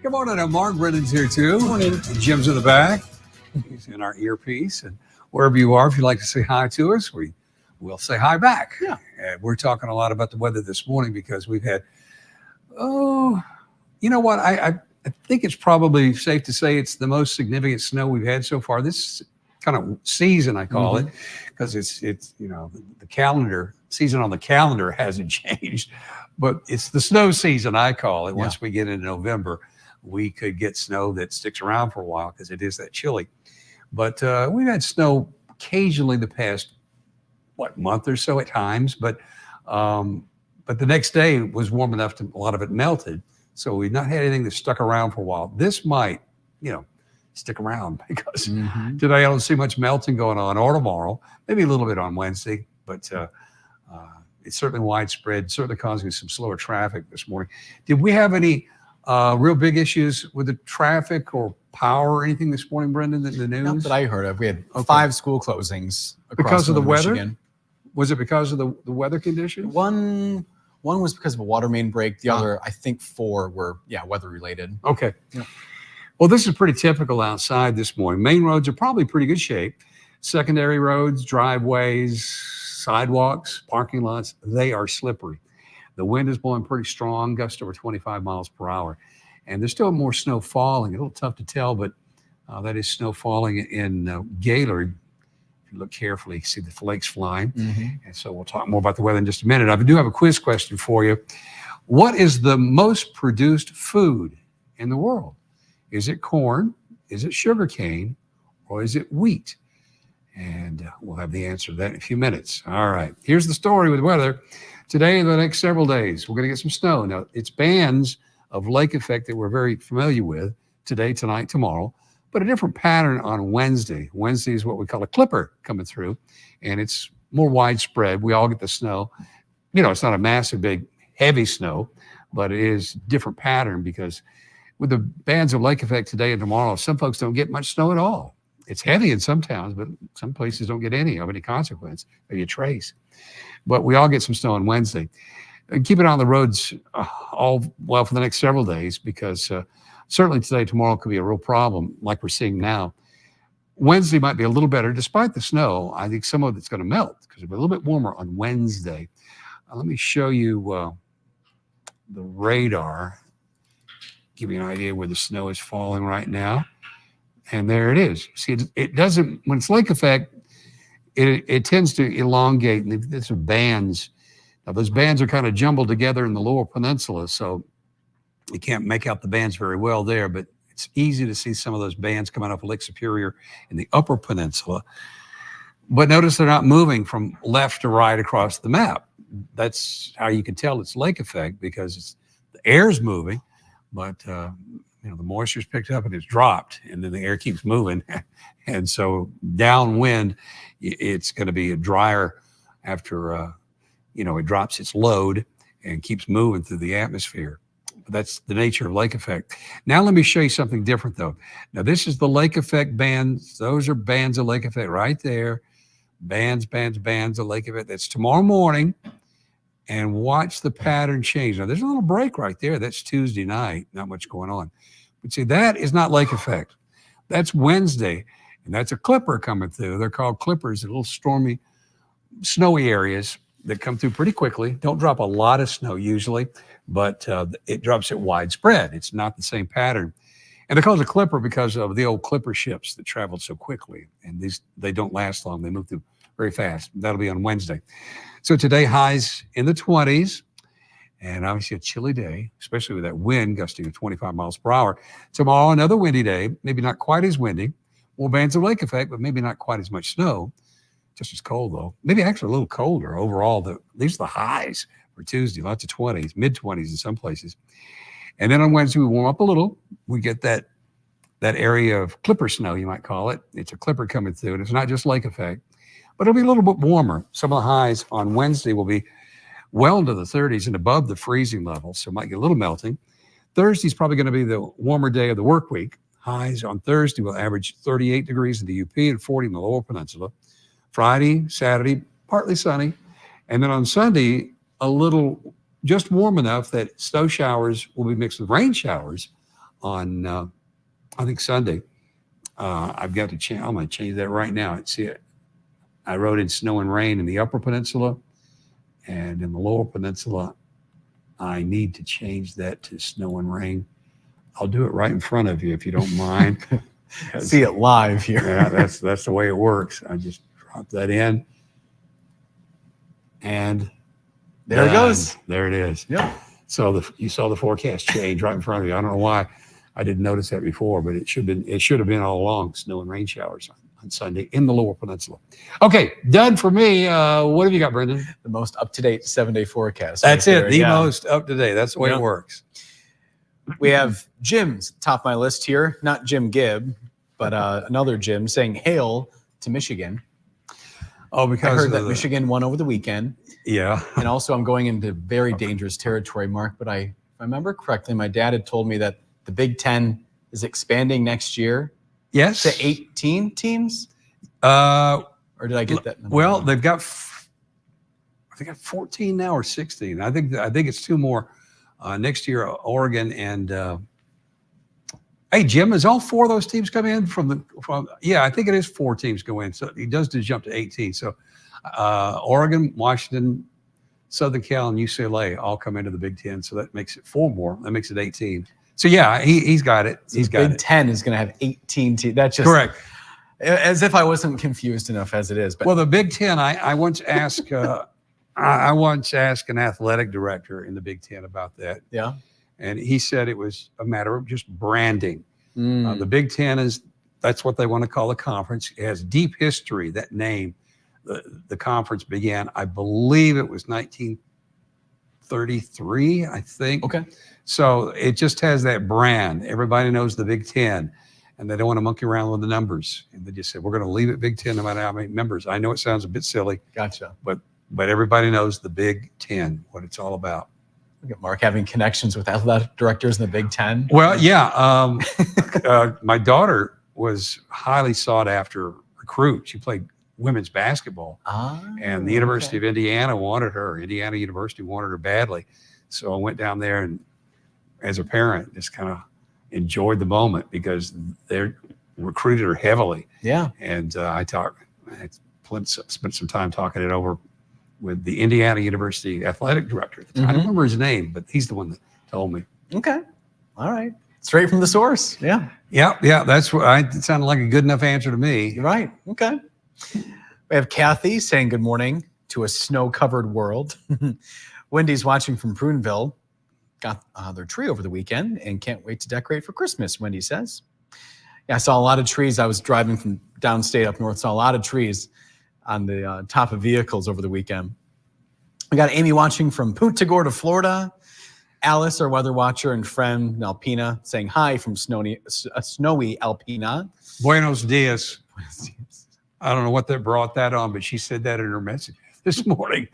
Good morning. I'm Mark. Brendan's here too. Morning. Jim's in the back. He's in our earpiece. And wherever you are, if you'd like to say hi to us, we'll say hi back. Yeah. We're talking a lot about the weather this morning because we've had, you know what? I think it's probably safe to say it's the most significant snow we've had so far this kind of season, I call it, because it's the calendar season on the calendar hasn't changed, but it's the snow season, I call it. Yeah. Once we get into November, we could get snow that sticks around for a while because it is that chilly. But we've had snow occasionally the past month or so at times, but the next day was warm enough to a lot of it melted. So we've not had anything that stuck around for a while. This might, stick around because today I don't see much melting going on, or tomorrow, maybe a little bit on Wednesday, but it's certainly widespread, certainly causing some slower traffic this morning. Did we have any Real big issues with the traffic or power or anything this morning, Brendan, in the news? Not that I heard of. We had 5 school closings across because of the weather. Michigan. Was it because of the weather conditions? One was because of a water main break. The other, I think 4 were weather related. Okay. Yeah. Well, this is pretty typical outside this morning. Main roads are probably pretty good shape. Secondary roads, driveways, sidewalks, parking lots, they are slippery. The wind is blowing pretty strong, gusts over 25 miles per hour. And there's still more snow falling. A little tough to tell, but that is snow falling in Gaylord. If you look carefully, you can see the flakes flying. And so we'll talk more about the weather in just a minute. I do have a quiz question for you. What is the most produced food in the world? Is it corn? Is it sugarcane? Or is it wheat? And we'll have the answer to that in a few minutes. All right. Here's the story with weather. Today and the next several days, we're going to get some snow. Now, it's bands of lake effect that we're very familiar with today, tonight, tomorrow, but a different pattern on Wednesday. Wednesday is what we call a clipper coming through, and it's more widespread. We all get the snow. You know, it's not a massive, big, heavy snow, but it is different pattern because with the bands of lake effect today and tomorrow, some folks don't get much snow at all. It's heavy in some towns, but some places don't get any of any consequence, maybe a trace. But we all get some snow on Wednesday. And keep it on the roads for the next several days because certainly today, tomorrow could be a real problem like we're seeing now. Wednesday might be a little better despite the snow. I think some of it's going to melt because it'll be a little bit warmer on Wednesday. Let me show you the radar, give you an idea where the snow is falling right now. And there it is. See, it doesn't, when it's lake effect, it tends to elongate, and there's bands. Now, those bands are kind of jumbled together in the lower peninsula, so you can't make out the bands very well there, but it's easy to see some of those bands coming off of Lake Superior in the upper peninsula. But notice they're not moving from left to right across the map. That's how you can tell it's lake effect because the air's moving, but the moisture's picked up and it's dropped, and then the air keeps moving. And so downwind, it's going to be drier after, it drops its load and keeps moving through the atmosphere. That's the nature of lake effect. Now, let me show you something different, though. Now, this is the lake effect bands. Those are bands of lake effect right there. Bands of lake effect. That's tomorrow morning. And watch the pattern change. Now, there's a little break right there. That's Tuesday night. Not much going on. But see, that is not lake effect. That's Wednesday. And that's a clipper coming through. They're called clippers, little stormy, snowy areas that come through pretty quickly. Don't drop a lot of snow usually, but it drops it widespread. It's not the same pattern. And they're called a clipper because of the old clipper ships that traveled so quickly. And they don't last long. They move through very fast. That'll be on Wednesday. So today, highs in the 20s. And obviously a chilly day, especially with that wind gusting at 25 miles per hour. Tomorrow, another windy day, maybe not quite as windy. More bands of lake effect, but maybe not quite as much snow. Just as cold, though. Maybe actually a little colder overall. These are the highs for Tuesday, lots of 20s, mid-20s in some places. And then on Wednesday, we warm up a little. We get that area of clipper snow, you might call it. It's a clipper coming through, and it's not just lake effect. But it'll be a little bit warmer. Some of the highs on Wednesday will be well into the 30s and above the freezing level, so it might get a little melting. Thursday's probably going to be the warmer day of the work week. Highs on Thursday will average 38 degrees in the UP and 40 in the lower peninsula. Friday, Saturday, partly sunny. And then on Sunday, a little just warm enough that snow showers will be mixed with rain showers on, I think, Sunday. I've got to change. I'm going to change that right now. See it. I wrote in snow and rain in the upper peninsula, and in the lower peninsula, I need to change that to snow and rain. I'll do it right in front of you if you don't mind. See it live here. Yeah, that's the way it works. I just drop that in, and there it goes. There it is. Yep. So you saw the forecast change right in front of you. I don't know why I didn't notice that before, but it should have been all along, snow and rain showers on Sunday in the lower peninsula. Okay, done for me. What have you got, Brendan? The most up-to-date 7-day forecast. That's right it. The most up-to-date. That's the way it works. We have Jim's top of my list here. Not Jim Gibb, but another Jim saying hail to Michigan. Oh, because I heard that Michigan won over the weekend. Yeah. And also I'm going into very dangerous territory, Mark, but I I remember correctly, my dad had told me that the Big Ten is expanding next year Yes. to 18 teams. Uh, Or did I get that number well, wrong? they've got 14 now or 16. I think it's two more next year. Oregon and hey, Jim, is all four of those teams come in from? Yeah, I think it is 4 teams go in. So he does jump to 18. So Oregon, Washington, Southern Cal, and UCLA all come into the Big Ten. So that makes it 4 more. That makes it 18. So yeah, he's got it. He's got it. Big Ten is going to have 18 teams. That's just Correct. As if I wasn't confused enough as it is. But Well, the Big Ten, I once asked I once asked an athletic director in the Big Ten about that, yeah. and he said it was a matter of just branding. Mm. The Big Ten that's what they want to call the conference. It has deep history. That name, the conference began, I believe it was 1933, I think. Okay. So it just has that brand. Everybody knows the Big Ten, and they don't want to monkey around with the numbers. And they just said, we're going to leave it Big Ten no matter how many members. I know it sounds a bit silly, Gotcha. but everybody knows the Big Ten, what it's all about. Look at Mark having connections with athletic directors in the Big Ten. Well, yeah. My daughter was highly sought after recruit. She played women's basketball, and the University of Indiana wanted her. Indiana University wanted her badly. So I went down there and, as a parent, just kind of enjoyed the moment because they recruited her heavily. Yeah. And I spent some time talking it over with the Indiana University athletic director. I don't remember his name, but he's the one that told me. Okay. All right. Straight from the source. Yeah. Yeah. That's what it sounded like a good enough answer to me. You're right. Okay. We have Kathy saying good morning to a snow-covered world. Wendy's watching from Pruneville. Got their tree over the weekend and can't wait to decorate for Christmas, Wendy says. Yeah, I saw a lot of trees. I was driving from downstate up north, saw a lot of trees on the top of vehicles over the weekend. We got Amy watching from Punta Gorda, Florida. Alice, our weather watcher and friend, in Alpena, saying hi from snowy Alpena. Buenos dias. I don't know what that brought that on, but she said that in her message this morning.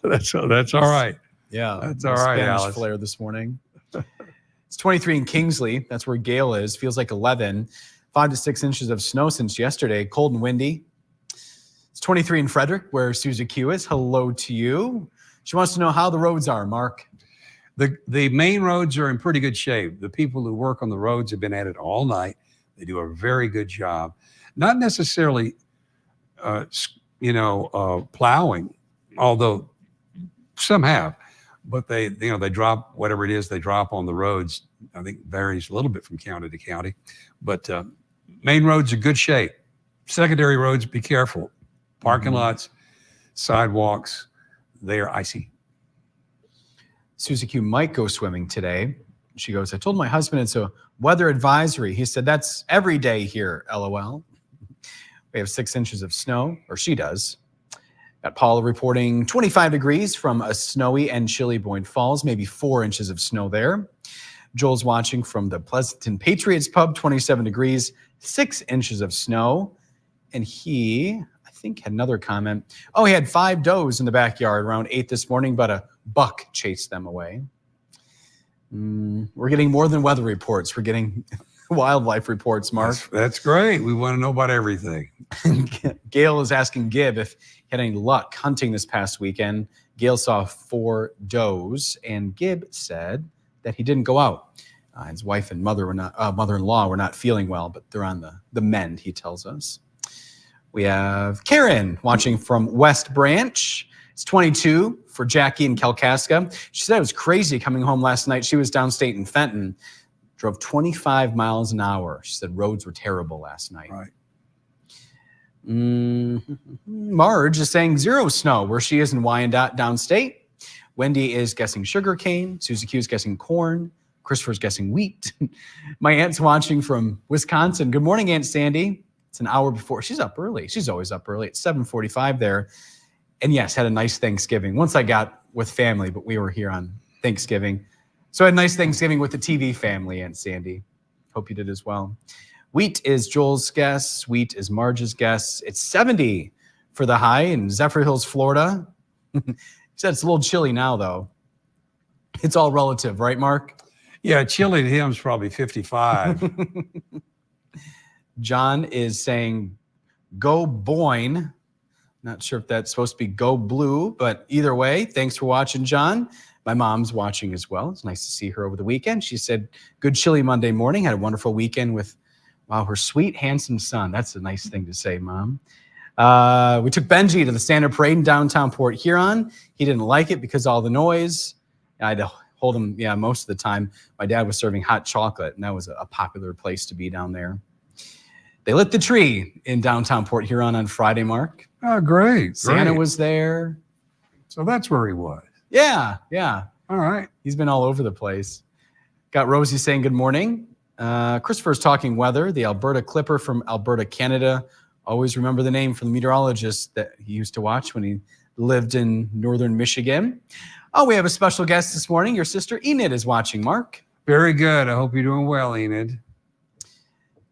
That's all right. Yeah, that's all right, Spanish Alice. Flair this morning. It's 23 in Kingsley. That's where Gale is. Feels like 11. 5 to 6 inches of snow since yesterday. Cold and windy. It's 23 in Frederick, where Susie Q is. Hello to you. She wants to know how the roads are, Mark. The main roads are in pretty good shape. The people who work on the roads have been at it all night. They do a very good job. Not necessarily, plowing, although some have. But they drop whatever it is they drop on the roads. I think varies a little bit from county to county, but main roads are good shape. Secondary roads, be careful. Parking lots, sidewalks, they are icy. Susie Q might go swimming today. She goes, I told my husband it's a weather advisory. He said, that's every day here, LOL. We have 6 inches of snow, or she does. Got Paula reporting 25 degrees from a snowy and chilly Boyne Falls, maybe 4 inches of snow there. Joel's watching from the Pleasanton Patriots Pub, 27 degrees, 6 inches of snow. And he, I think, had another comment. Oh, he had 5 does in the backyard around 8 this morning, but a buck chased them away. We're getting more than weather reports. We're getting wildlife reports, Mark. That's great. We want to know about everything. Gail is asking Gib if he had any luck hunting this past weekend. Gail saw 4 does, and Gib said that he didn't go out. His wife and mother-in-law were not feeling well, but they're on the mend, he tells us. We have Karen watching from West Branch. It's 22 for Jackie in Kalkaska. She said it was crazy coming home last night. She was downstate in Fenton, drove 25 miles an hour. She said roads were terrible last night. Right. Marge is saying 0 snow where she is in Wyandotte downstate. Wendy is guessing sugarcane. Susie Q is guessing corn. Christopher's guessing wheat. My aunt's watching from Wisconsin. Good morning, Aunt Sandy. It's an hour before. She's up early. She's always up early. It's 7:45 there. And yes, had a nice Thanksgiving. Once I got with family, but we were here on Thanksgiving. So I had a nice Thanksgiving with the TV family, Aunt Sandy. Hope you did as well. Wheat is Joel's guess. Wheat is Marge's guess. It's 70 for the high in Zephyr Hills, Florida. He said it's a little chilly now, though. It's all relative, right, Mark? Yeah, chilly to him is probably 55. John is saying, go Boyne. Not sure if that's supposed to be go blue, but either way, thanks for watching, John. My mom's watching as well. It's nice to see her over the weekend. She said, good chilly Monday morning. Had a wonderful weekend with, wow, her sweet, handsome son. That's a nice thing to say, Mom. We took Benji to the Standard Parade in downtown Port Huron. He didn't like it because of all the noise. I had to hold him, most of the time. My dad was serving hot chocolate, and that was a popular place to be down there. They lit the tree in downtown Port Huron on Friday, Mark. Oh, great. Santa great. was there. So that's where he was. Yeah. All right. He's been all over the place. Got Rosie saying good morning. Christopher's talking weather. The Alberta Clipper from Alberta, Canada. Always remember the name from the meteorologist that he used to watch when he lived in northern Michigan. Oh, we have a special guest this morning. Your sister Enid is watching, Mark. Very good. I hope you're doing well, Enid.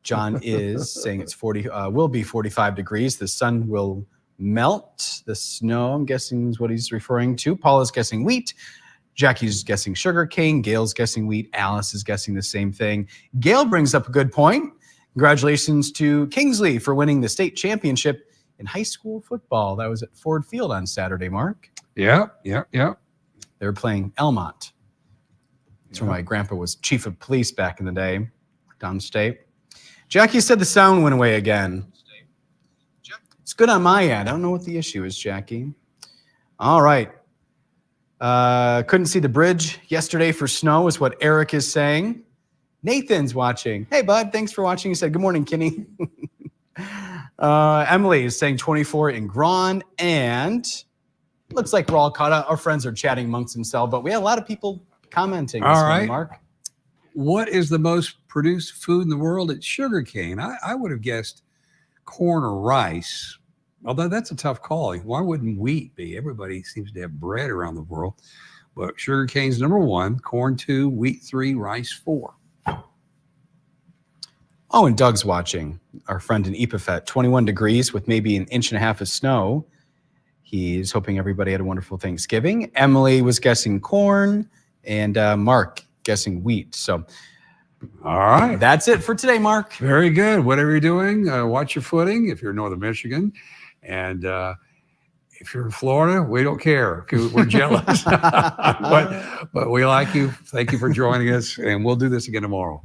John is saying it's will be 45 degrees. The sun will melt. The snow, I'm guessing, is what he's referring to. Paul is guessing wheat. Jackie's guessing sugar cane. Gail's guessing wheat. Alice is guessing the same thing. Gail brings up a good point. Congratulations to Kingsley for winning the state championship in high school football. That was at Ford Field on Saturday, Mark. Yeah. They were playing Elmont. That's where my grandpa was chief of police back in the day, downstate. Jackie said the sound went away again. It's good on my end. I don't know what the issue is, Jackie. All right. Couldn't see the bridge yesterday for snow is what Eric is saying. Nathan's watching. Hey, bud. Thanks for watching. He said, good morning, Kinney. Emily is saying 24 in Grand. And looks like we're all caught up. Our friends are chatting amongst themselves, but we had a lot of people commenting this morning, Mark. What is the most produced food in the world? It's sugarcane. I would have guessed corn or rice, although that's a tough call. Why wouldn't wheat be? Everybody seems to have bread around the world. But sugarcane's number 1, corn 2, wheat 3, rice 4. Oh, and Doug's watching. Our friend in Epiphet, 21 degrees with maybe 1.5 inches of snow. He's hoping everybody had a wonderful Thanksgiving. Emily was guessing corn, and Mark guessing wheat. So, all right. That's it for today, Mark. Very good. Whatever you're doing, watch your footing if you're in northern Michigan. And if you're in Florida, we don't care. We're jealous. but we like you. Thank you for joining us. And we'll do this again tomorrow.